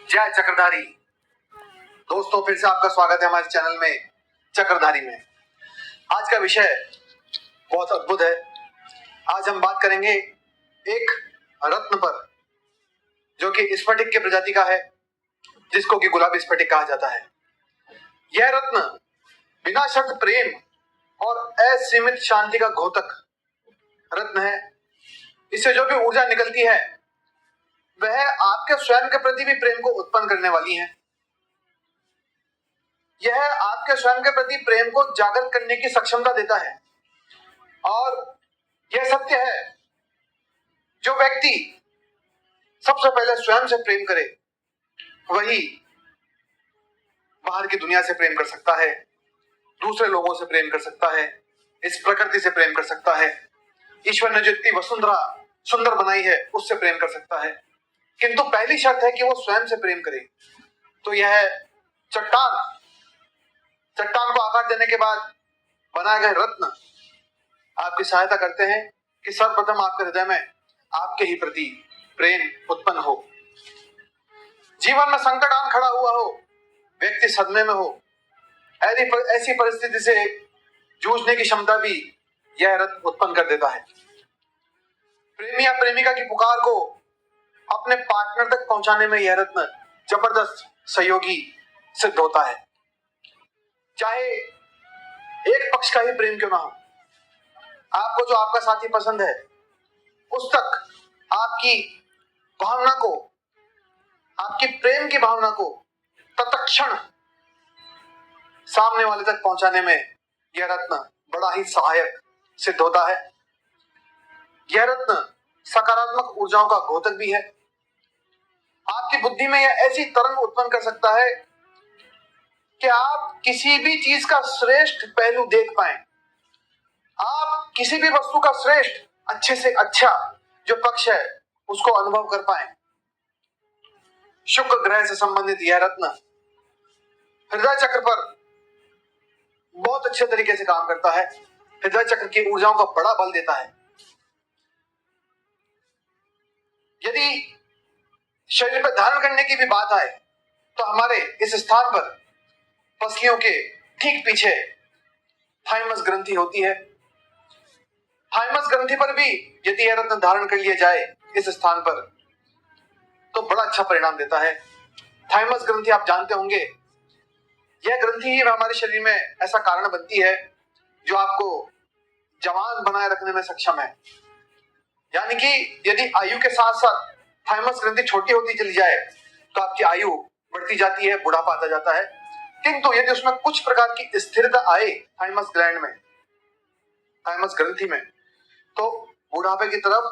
जय चक्रधारी। दोस्तों, फिर से आपका स्वागत है हमारे चैनल में चक्रधारी में। आज का विषय बहुत अद्भुत है। आज हम बात करेंगे एक रत्न पर, जो कि स्फटिक के प्रजाति का है, जिसको कि गुलाबी स्फटिक कहा जाता है। यह रत्न बिना शर्त प्रेम और असीमित शांति का घोतक रत्न है। इससे जो भी ऊर्जा निकलती है वह आपके स्वयं के प्रति भी प्रेम को उत्पन्न करने वाली है। यह आपके स्वयं के प्रति प्रेम को जागृत करने की सक्षमता देता है। और यह सत्य है, जो व्यक्ति सबसे पहले स्वयं से प्रेम करे वही बाहर की दुनिया से प्रेम कर सकता है, दूसरे लोगों से प्रेम कर सकता है, इस प्रकृति से प्रेम कर सकता है, ईश्वर ने जो इतनी वसुंधरा सुंदर बनाई है उससे प्रेम कर सकता है। किंतु पहली शर्त है कि वो स्वयं से प्रेम करे। तो यह चट्टान को आकार देने के बाद बनाए गए रत्न आपकी सहायता करते हैं कि सर्वप्रथम आपके हृदय में आपके ही प्रति प्रेम उत्पन्न हो। जीवन में संकट आन खड़ा हुआ हो, व्यक्ति सदमे में हो, ऐसी परिस्थिति से जूझने की क्षमता भी यह रत्न उत्पन्न कर देता है। प्रेमी या प्रेमिका की पुकार को अपने पार्टनर तक पहुंचाने में यह रत्न जबरदस्त सहयोगी सिद्ध होता है। चाहे एक पक्ष का ही प्रेम क्यों ना हो, आपको जो आपका साथी पसंद है उस तक आपकी भावना को, आपकी प्रेम की भावना को तत्क्षण सामने वाले तक पहुंचाने में यह रत्न बड़ा ही सहायक सिद्ध होता है। यह रत्न सकारात्मक ऊर्जाओं का घोतक भी है। आपकी बुद्धि में यह ऐसी तरंग उत्पन्न कर सकता है कि आप किसी भी चीज का श्रेष्ठ पहलू देख पाएं। आप किसी भी वस्तु का श्रेष्ठ, अच्छे से अच्छा जो पक्ष है उसको अनुभव कर पाएं। शुक्र ग्रह से संबंधित यह रत्न हृदय चक्र पर बहुत अच्छे तरीके से काम करता है। हृदय चक्र की ऊर्जाओं का बड़ा बल देता है। यदि शरीर पर धारण करने की भी बात आए तो हमारे इस स्थान पर पसलियों के ठीक पीछे थाइमस ग्रंथि होती है। थाइमस ग्रंथि पर भी यदि यह रत्न धारण कर लिया जाए इस स्थान पर तो बड़ा अच्छा परिणाम देता है। थाइमस ग्रंथि आप जानते होंगे, यह ग्रंथि ही हमारे शरीर में ऐसा कारण बनती है जो आपको जवान बनाए रखने में सक्षम है। यानी कि यदि आयु के साथ साथ थाइमस ग्रंथि छोटी होती चली जाए तो आपकी आयु बढ़ती जाती है, बुढ़ापा आता जाता है। किंतु यदि उसमें कुछ प्रकार की स्थिरता आए थाइमस ग्लैंड में, थाइमस ग्रंथि में, तो बुढ़ापे की तरफ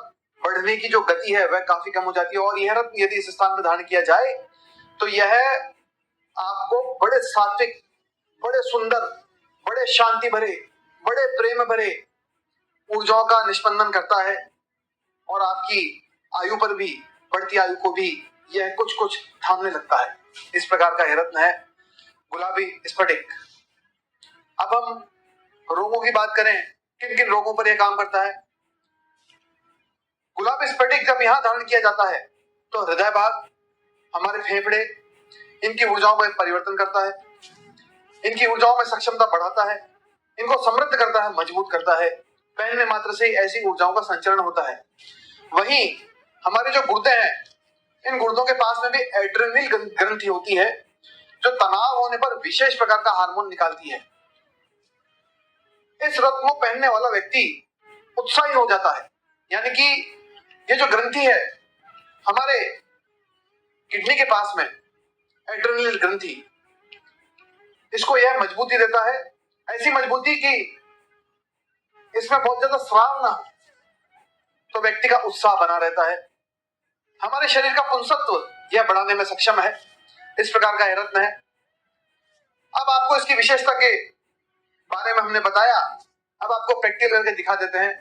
बढ़ने की जो गति है वह काफी कम हो जाती है। और यह रत्न यदि इस स्थान में धारण किया जाए तो यह आपको बड़े सात्विक, बड़े सुंदर, बड़े शांति भरे, बड़े प्रेम भरे ऊर्जाओं का निष्पंदन करता है। और आपकी आयु पर भी, बढ़ती आयु को भी यह कुछ कुछ थामने लगता है। इस प्रकार का यह रत्न है गुलाबी स्फटिक। अब हम रोगों की बात करें, किन किन रोगों पर यह काम करता है। गुलाबी स्फटिक जब यहां धारण किया जाता है तो हृदय भाग, हमारे फेफड़े, इनकी ऊर्जाओं में परिवर्तन करता है, इनकी ऊर्जाओं में सक्षमता बढ़ाता है, इनको समृद्ध करता है, मजबूत करता है। पहनने मात्र से ही ऐसी ऊर्जाओं का संचरण होता है। वहीं हमारे जो गुर्दे हैं, इन गुर्दों के पास में भी एड्रेनल ग्रंथि होती है जो तनाव होने पर विशेष प्रकार का हार्मोन निकालती है। इस रत्न को पहनने वाला व्यक्ति उत्साही हो जाता है। यानी कि ये जो ग्रंथि है हमारे किडनी के पास में, एड्रेनल ग्रंथि, इसको यह मजबूती देता है। ऐसी मजबूती कि इसमें बहुत ज्यादा स्राव ना हो तो व्यक्ति का उत्साह बना रहता है। हमारे शरीर का पुंसत्व यह बढ़ाने में सक्षम है। इस प्रकार का यह रत्न है। अब आपको इसकी विशेषता के बारे में हमने बताया, अब आपको प्रैक्टिकल करके दिखा देते हैं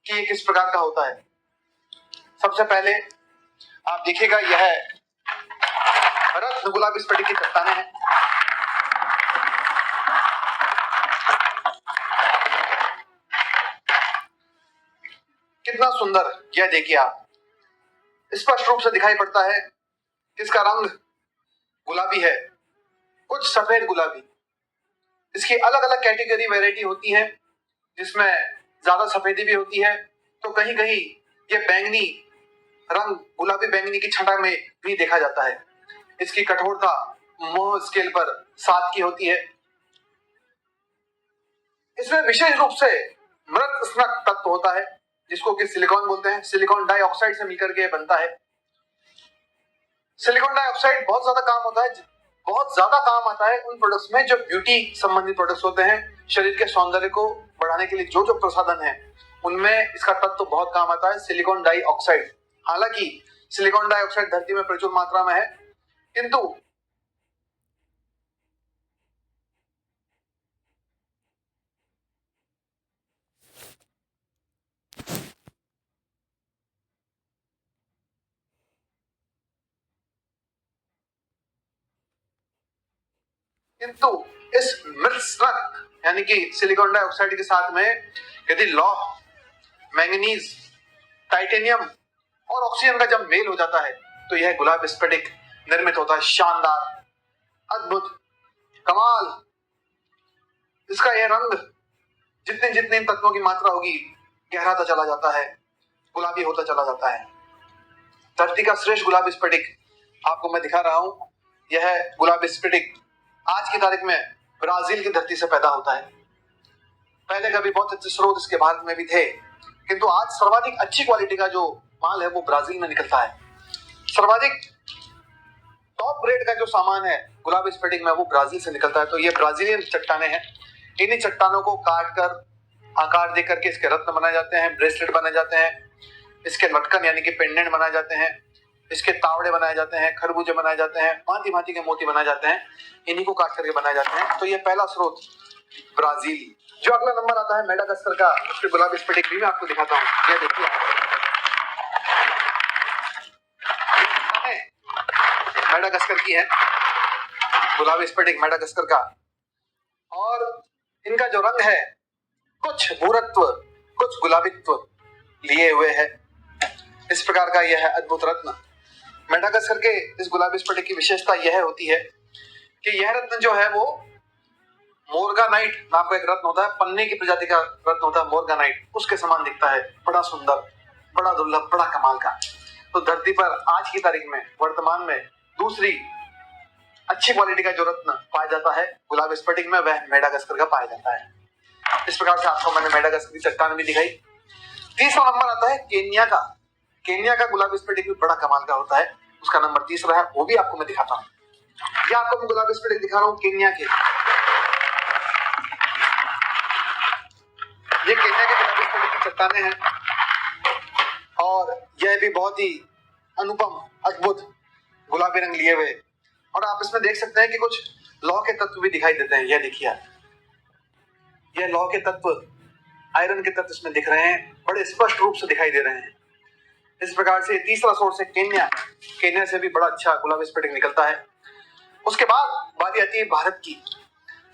कि ये किस प्रकार का होता है। सबसे पहले आप देखिएगा, यह रत्न गुलाबी स्फटिक की चट्टानें हैं। कितना सुंदर, यह देखिए आप, स्पष्ट रूप से दिखाई पड़ता है किसका रंग गुलाबी है, कुछ सफेद गुलाबी। इसकी अलग अलग कैटेगरी वैरायटी होती है जिसमें ज्यादा सफेदी भी होती है, तो कहीं कहीं ये बैंगनी रंग, गुलाबी बैंगनी की छटा में भी देखा जाता है। इसकी कठोरता मोह स्केल पर 7 की होती है। इसमें विशेष रूप से मृत स्नग्ध तत्व होता है जिसको कि सिलिकॉन बोलते हैं। सिलिकॉन डाइऑक्साइड से मिलकर के बनता है। सिलिकॉन डाइऑक्साइड बहुत ज्यादा काम होता है, बहुत ज्यादा काम आता है उन प्रोडक्ट्स में जो ब्यूटी संबंधित प्रोडक्ट्स होते हैं। शरीर के सौंदर्य को बढ़ाने के लिए जो जो प्रसाधन है उनमें इसका तत्व बहुत काम आता है, सिलिकॉन डाइऑक्साइड। हालांकि सिलिकॉन डाइऑक्साइड धरती में प्रचुर मात्रा में है, किंतु इस मृत यानी कि सिलिकॉन डाइऑक्साइड के साथ में यदि लौह, मैंगनीज, टाइटेनियम और ऑक्सीजन का जब मेल हो जाता है तो यह गुलाब स्फटिक निर्मित होता है। शानदार, अद्भुत, कमाल। इसका यह रंग जितने जितने तत्वों की मात्रा होगी गहराता चला जाता है, गुलाबी होता चला जाता है। धरती का श्रेष्ठ गुलाब स्फटिक आपको मैं दिखा रहा हूं। यह गुलाब स्फटिक आज की तारीख में ब्राजील की धरती से पैदा होता है। पहले कभी बहुत अच्छे स्रोत इसके भारत में भी थे, किंतु आज सर्वाधिक अच्छी क्वालिटी का जो माल है वो ब्राजील में निकलता है। सर्वाधिक टॉप ग्रेड का जो सामान है गुलाब स्फटिक में वो ब्राजील से निकलता है। तो ये ब्राजीलियन चट्टाने हैं। इन्हीं चट्टानों को काट कर आकार दे करके इसके रत्न बनाए जाते हैं, ब्रेसलेट बनाए जाते हैं, इसके लटकन यानी कि पेंडेंट बनाए जाते हैं, इसके तावड़े बनाए जाते हैं, खरबूजे बनाए जाते हैं, भांति भांति के मोती बनाए जाते हैं। इन्हीं को काट करके बनाए जाते हैं। तो ये पहला स्रोत ब्राजील। जो अगला नंबर आता है मेडागास्कर का, उसके गुलाब स्फटिक भी मैं आपको दिखाता हूँ। ये देखिए, मेडागास्कर की है गुलाब स्फटिक, मेडागास्कर का। और इनका जो रंग है कुछ भूरत्व कुछ गुलाबित्व लिए हुए है। इस प्रकार का यह है अद्भुत रत्न। मेडागास्कर के इस गुलाबी स्फटिक की विशेषता यह होती है कि यह रत्न जो है वो मोर्गानाइट नाम का एक रत्न होता है, पन्ने की प्रजाति का रत्न होता है मोर्गानाइट, उसके समान दिखता है। बड़ा सुंदर, बड़ा दुर्लभ, बड़ा कमाल का। तो धरती पर आज की तारीख में वर्तमान में दूसरी अच्छी क्वालिटी का जो रत्न पाया जाता है गुलाब स्फटिक में, वह मेडागास्कर का पाया जाता है। इस प्रकार से आपको मैंने मेडागास्कर की चट्टान भी दिखाई। तीसरा नंबर आता है केन्या का। केन्या का गुलाब स्फटिक भी बड़ा कमाल का होता है, उसका नंबर तीसरा है, वो भी आपको मैं दिखाता हूँ। ये आपको मैं गुलाब स्फटिक दिखा रहा हूँ केन्या के। ये केन्या के गुलाब स्फटिक की चट्टाने हैं और यह भी बहुत ही अनुपम, अद्भुत गुलाबी रंग लिए हुए। और आप इसमें देख सकते हैं कि कुछ लौह के तत्व भी दिखाई देते हैं। यह देखिए, यह लौह के तत्व, आयरन के तत्व इसमें दिख रहे हैं, बड़े स्पष्ट रूप से दिखाई दे रहे हैं। इस प्रकार से तीसरा सोर्स है केन्या। केन्या से भी बड़ा अच्छा गुलाबी स्फटिक निकलता है। उसके बाद बारी आती है भारत की।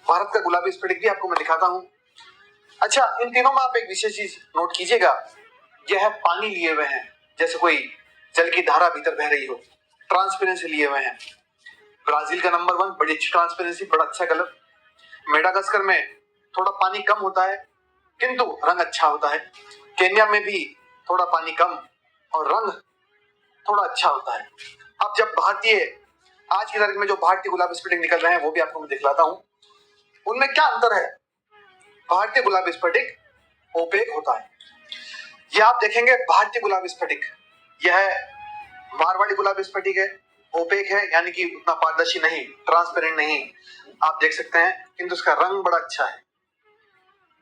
भारत का गुलाबी स्फटिक भी आपको मैं दिखाता हूँ। अच्छा, इन तीनों में आप एक विशेष चीज नोट कीजिएगा, यह पानी लिए हुए हैं, जैसे कोई जल की धारा भीतर बह रही हो, ट्रांसपेरेंसी लिए हुए हैं। ब्राजील का नंबर 1, बड़ी अच्छी ट्रांसपेरेंसी, बड़ा अच्छा कलर। मेडागास्कर में थोड़ा पानी कम होता है किंतु रंग अच्छा होता है। केन्या में भी थोड़ा पानी कम और रंग थोड़ा अच्छा होता है। अब जब भारतीय आज की तारीख में जो भारतीय गुलाब स्फटिक निकल रहे हैं वो भी आपको मैं दिखलाता हूं। उनमें क्या अंतर है? भारतीय गुलाब स्फटिक ओपेक होता है। ये आप देखेंगे भारतीय गुलाब स्फटिक, यह मारवाड़ी गुलाब स्फटिक है, ओपेक है, यानी कि उतना पारदर्शी नहीं, ट्रांसपेरेंट नहीं, आप देख सकते हैं, किंतु उसका रंग बड़ा अच्छा है।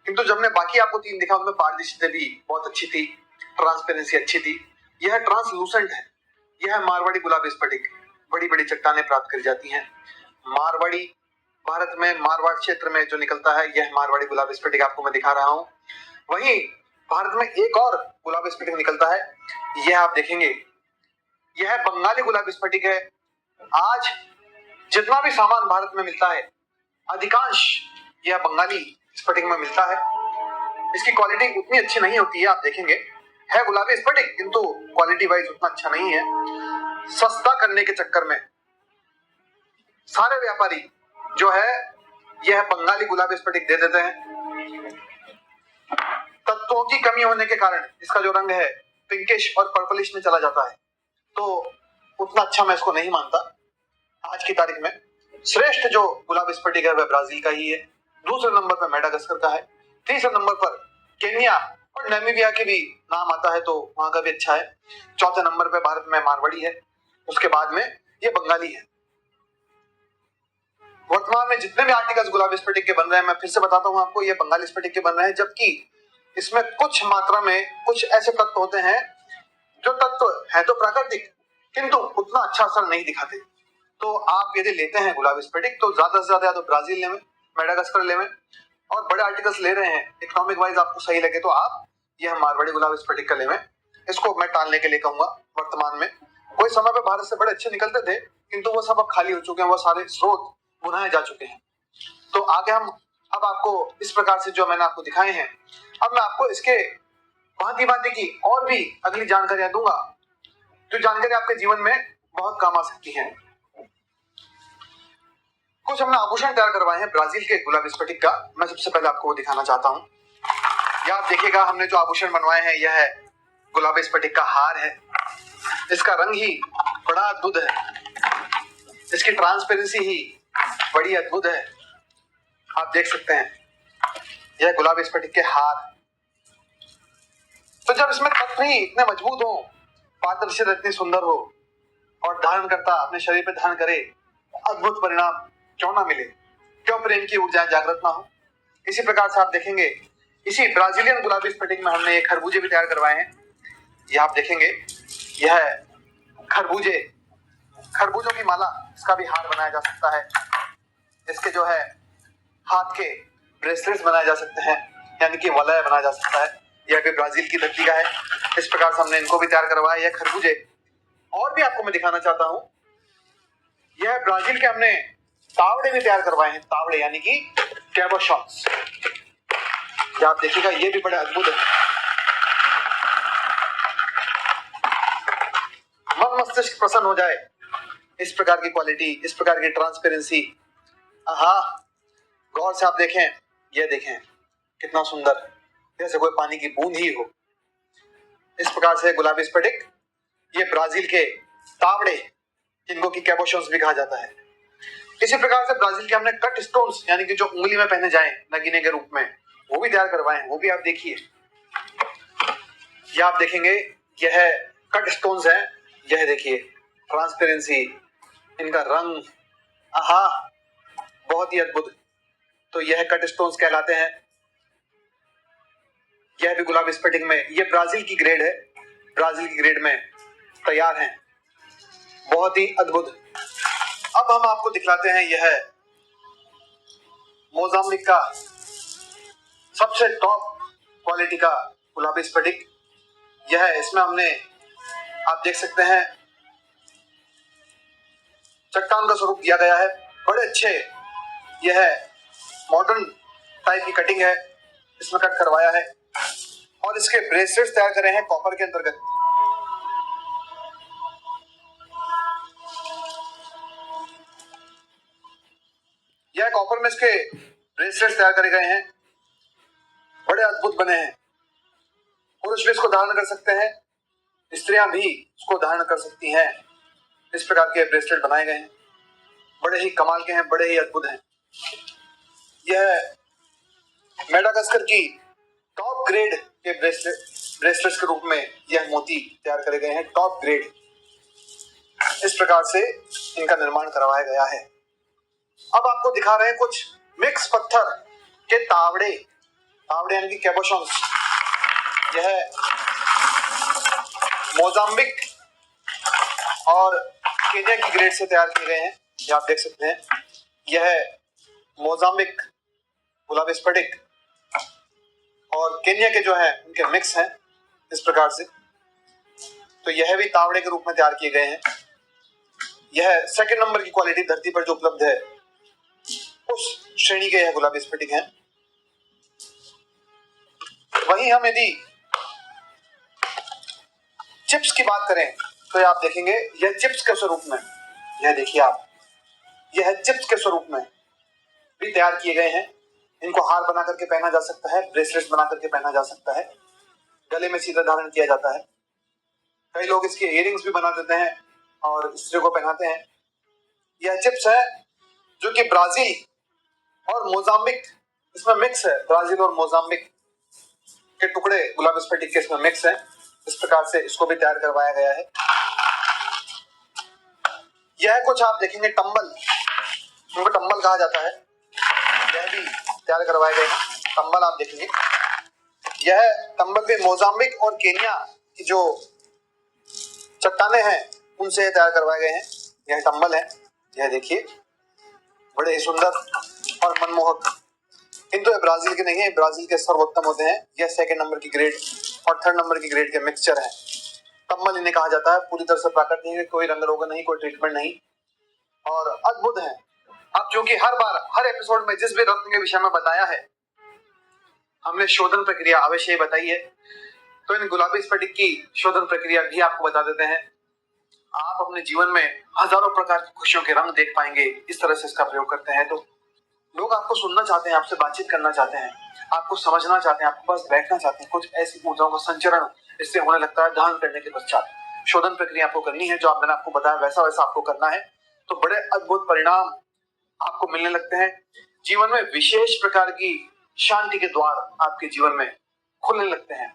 किंतु जब मैं बाकी आपको 3 दिखा उनमें पारदर्शिता भी बहुत अच्छी थी, ट्रांसपेरेंसी अच्छी थी। यह ट्रांसलूसेंट है। यह मारवाड़ी गुलाब स्फटिक, बड़ी बड़ी चट्टानें प्राप्त करी जाती हैं। मारवाड़ी, भारत में मारवाड़ क्षेत्र में जो निकलता है यह मारवाड़ी गुलाब स्फटिक आपको मैं दिखा रहा हूँ। वहीं भारत में एक और गुलाब स्फटिक निकलता है, यह आप देखेंगे, यह बंगाली गुलाब स्फटिक है। आज जितना भी सामान भारत में मिलता है अधिकांश यह बंगाली स्फटिक में मिलता है। इसकी क्वालिटी उतनी अच्छी नहीं होती है, आप देखेंगे है गुलाबी स्फटिक किंतु क्वालिटी वाइज उतना अच्छा नहीं है। सस्ता करने के चक्कर में सारे व्यापारी जो है यह बंगाली गुलाबी स्फटिक दे देते हैं। तत्वों की कमी होने के कारण इसका जो रंग है पिंकिश और पर्पलिश में चला जाता है, तो उतना अच्छा मैं इसको नहीं मानता। आज की तारीख में श्रेष्ठ जो गुलाबी स्फटिक है वह ब्राजील का ही है, दूसरे नंबर पर मेडागास्कर का है, तीसरे नंबर पर केन्या और नामीबिया के भी नाम आता है तो वहां का भी अच्छा है, चौथे नंबर पर भारत में मारवाड़ी है, उसके बाद में ये बंगाली है। वर्तमान में जितने भी आर्टिकल्स गुलाबी स्फटिक के बन रहे हैं, मैं फिर से बताता हूं आपको, ये बंगाली स्फटिक के बन रहे हैं, जबकि इसमें कुछ मात्रा में कुछ ऐसे तत्व होते हैं जो तत्व है तो प्राकृतिक किंतु उतना अच्छा असर नहीं दिखाते। तो आप यदि लेते हैं गुलाबी स्फटिक तो ज्यादा से ज्यादा या तो ब्राजील लेवें, मेडागास्कर लेवें, और बड़े आर्टिकल्स ले रहे हैं इकोनॉमिक वाइज आपको सही लगे तो आप यह मारवाड़ी गुलाबी स्फटिक का लेवें। इसको मैं टालने के लिए कहूंगा। वर्तमान में कोई समय पे भारत से बड़े अच्छे निकलते थे किंतु वो सब अब खाली हो चुके हैं, वो सारे स्रोत बुनाए जा चुके हैं। तो आगे हम अब आपको इस प्रकार से जो मैंने आपको दिखाए हैं, अब मैं आपको इसके भांति भांति की और भी अगली जानकारियां दूंगा जो जानकारी आपके जीवन में बहुत काम आ सकती है। कुछ हमने आभूषण तैयार करवाए हैं ब्राजील के गुलाबी स्फटिक का, मैं सबसे पहले आपको वो दिखाना चाहता हूं। यह आप देखिएगा, हमने जो आभूषण बनवाए हैं यह है गुलाबी स्फटिक का हार है। इसका रंग ही बड़ा अद्भुत है, इसकी ट्रांसपेरेंसी ही बड़ी अद्भुत है। आप देख सकते हैं यह गुलाबी स्फटिक के हार। तो जब इसमें तत्व ही इतने मजबूत हो, पारदर्शिता इतनी सुंदर हो और धारण करता अपने शरीर पे धारण करे, अद्भुत परिणाम क्यों ना मिले, क्यों प्रेम की ऊर्जा जागृत ना हो। इसी प्रकार से आप देखेंगे इसी ब्राजीलियन गुलाबी स्फटिक में हमने ये खरबूजे भी तैयार करवाए हैं। ये आप देखेंगे यह खरबूजों की माला, इसका भी हार बनाया जा सकता है। इसके जो है हाथ के ब्रेसलेट्स बनाए जा सकते हैं, यानी कि वलय बनाया जा सकता है। यह भी ब्राजील की धरती का है। इस प्रकार से हमने इनको भी तैयार करवाया। यह खरबूजे और भी आपको मैं दिखाना चाहता हूं, यह ब्राजील के हमने तावड़े भी तैयार करवाए हैं। तावड़े यानी कि कैबोशॉन्स, आप देखिएगा ये भी बड़े अद्भुत है। मन मस्तिष्क प्रसन्न हो जाए, इस प्रकार की क्वालिटी, इस प्रकार की ट्रांसपेरेंसी। हाँ, गौर से आप देखें, ये देखें कितना सुंदर, जैसे कोई पानी की बूंद ही हो। इस प्रकार से गुलाबी स्फटिक, ये ब्राजील के तावड़े, जिनको कि कैबोशॉन्स भी कहा जाता है। इसी प्रकार से ब्राजील के हमने कट स्टोन्स, यानी कि जो उंगली में पहने जाएं नगीने के रूप में, वो भी तैयार करवाए हैं। वो भी आप देखिए, यह आप देखेंगे यह कट स्टोन्स हैं। यह देखिए ट्रांसपेरेंसी, इनका रंग, आहा, बहुत ही अद्भुत। तो यह कट स्टोन्स कहलाते हैं। यह भी गुलाबी स्फटिक में, यह ब्राजील की ग्रेड है, ब्राजील की ग्रेड में तैयार हैं, बहुत ही अद्भुत। अब हम आपको दिखलाते हैं यह मोजाम्बिक का सबसे टॉप क्वालिटी का गुलाबी स्फटिक। यह है, इसमें हमने आप देख सकते हैं चट्टान का स्वरूप दिया गया है। बड़े अच्छे, यह मॉडर्न टाइप की कटिंग है, इसमें कट करवाया है और इसके ब्रेसलेट्स तैयार करे हैं कॉपर के अंतर्गत। यह कॉपर में इसके ब्रेसलेट्स तैयार करे गए हैं, बड़े अद्भुत बने हैं। पुरुष भी इसको धारण कर सकते हैं, स्त्रियां भी इसको धारण कर सकती हैं। इस प्रकार के ब्रेसलेट बनाए गए हैं, बड़े ही कमाल के हैं, बड़े ही अद्भुत हैं। यह मेडागास्कर की टॉप ग्रेड के ब्रेसलेट्स के रूप में यह मोती तैयार करे गए हैं, टॉप ग्रेड। इस प्रकार से इनका निर्माण करवाया गया है। अब आपको दिखा रहे हैं कुछ मिक्स पत्थर के तावड़े, तावड़े यानी कि कैबोशॉन्स। यह मोजाम्बिक और केन्या की ग्रेड से तैयार किए गए हैं। ये आप देख सकते हैं, यह मोजाम्बिक गुलाबी स्फटिक और केन्या के जो है उनके मिक्स हैं इस प्रकार से। तो यह भी तावड़े के रूप में तैयार किए गए हैं। यह सेकंड नंबर की क्वालिटी धरती पर जो उपलब्ध है उस श्रेणी के यह गुलाबी स्फटिक हैं। वहीं हम यदि चिप्स की बात करें तो ये आप देखेंगे यह चिप्स के स्वरूप में, यह देखिए आप, यह चिप्स के स्वरूप में भी तैयार किए गए हैं। इनको हार बना करके पहना जा सकता है, ब्रेसलेट्स बना करके पहना जा सकता है, गले में सीधा धारण किया जाता है। कई लोग इसके इयररिंग्स भी बना देते हैं और स्त्रियों को पहनाते हैं। यह चिप्स है जो कि ब्राजील और मोजाम्बिक, इसमें मिक्स है, ब्राजील और मोजाम्बिक के टुकड़े गुलाबी स्फटिक के इसमें मिक्स है। इस प्रकार से इसको भी तैयार करवाया गया है। यह कुछ आप देखेंगे टंबल, उनको टंबल कहा जाता है, यह भी तैयार करवाए गए हैं। टंबल आप देखेंगे, यह टंबल भी मोजाम्बिक और केन्या की जो चट्टाने हैं उनसे तैयार करवाए गए हैं। यह टंबल है, यह देखिए बड़े सुंदर और मनमोहक। किंतु ये ब्राजील के नहीं है, ब्राजील के सर्वोत्तम होते हैं। यह सेकंड नंबर की ग्रेड और थर्ड नंबर की ग्रेड के मिक्सचर है। टंबल इन्हें कहा जाता है, पूरी तरह से प्राकृतिक है, कोई रंग रोगन नहीं, कोई ट्रीटमेंट नहीं और अद्भुत है। अब क्योंकि हर बार हर एपिसोड में जिस भी रत्न के विषय में बताया है हमने शोधन प्रक्रिया अवश्य ही बताई है, तो इन गुलाबी स्फटिक की शोधन प्रक्रिया भी आपको बता देते हैं। आप अपने जीवन में हजारों प्रकार की खुशियों के रंग देख पाएंगे इस तरह से इसका प्रयोग करते हैं। तो लोग आपको सुनना चाहते हैं, आपसे बातचीत करना चाहते हैं, आपको समझना चाहते हैं, आपके पास बैठना चाहते हैं। कुछ ऐसी ऊर्जाओं का संचरण इससे होने लगता है। धारण करने के पश्चात शोधन प्रक्रिया आपको करनी है, जो मैंने आपको बताया वैसा वैसा आपको करना है, तो बड़े अद्भुत परिणाम आपको मिलने लगते हैं। जीवन में विशेष प्रकार की शांति के द्वार आपके जीवन में खुलने लगते हैं।